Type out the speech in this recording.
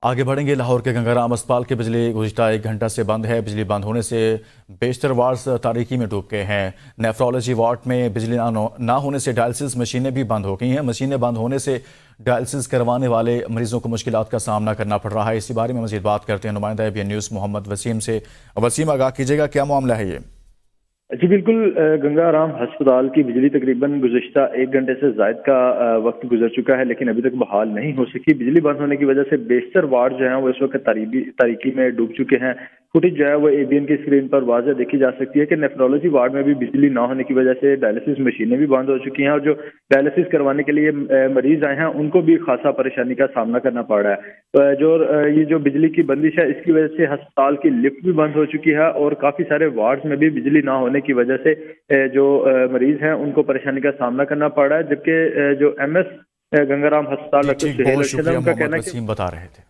आगे बढ़ेंगे। लाहौर के गंगाराम अस्पताल की बिजली गुज़िश्ता 1 घंटा से बंद है। बिजली बंद होने से बेशतर वार्ड्स तारीकी में डूब गए हैं। नेफ्रोलॉजी वार्ड में बिजली ना होने से डायलिसिस मशीनें भी बंद हो गई हैं। मशीनें बंद होने से डायलिसिस करवाने वाले मरीजों को मुश्किलात का सामना करना पड़ रहा है। इसी बारे में मज़ीद बात करते हैं नुमाइंदा ABN न्यूज़ मोहम्मद वसीम से। वसीम, आगाह कीजिएगा, क्या मामला है ये? जी बिल्कुल, गंगाराम अस्पताल की बिजली तकरीबन गुज़िश्ता 1 घंटे से ज़ायद का वक्त गुजर चुका है, लेकिन अभी तक बहाल नहीं हो सकी। बिजली बंद होने की वजह से बेशतर वार्ड जो हैं वो इस वक्त तारीकी में डूब चुके हैं। फुटेज जो है वो ABN की स्क्रीन पर वाज़ह देखी जा सकती है कि नेफ्रोलॉजी वार्ड में भी बिजली ना होने की वजह से डायलिसिस मशीनें भी बंद हो चुकी हैं और जो डायलिसिस करवाने के लिए मरीज आए हैं उनको भी खासा परेशानी का सामना करना पड़ रहा है। ये जो बिजली की बंदिश है इसकी वजह से अस्पताल की लिफ्ट भी बंद हो चुकी है और काफ़ी सारे वार्ड्स में भी बिजली ना होने की वजह से जो मरीज हैं उनको परेशानी का सामना करना पड़ रहा है। जबकि जो MS गंगाराम अस्पताल ठीक, बहुत शुक्रिया, मोहम्मद वसीम बता रहे थे।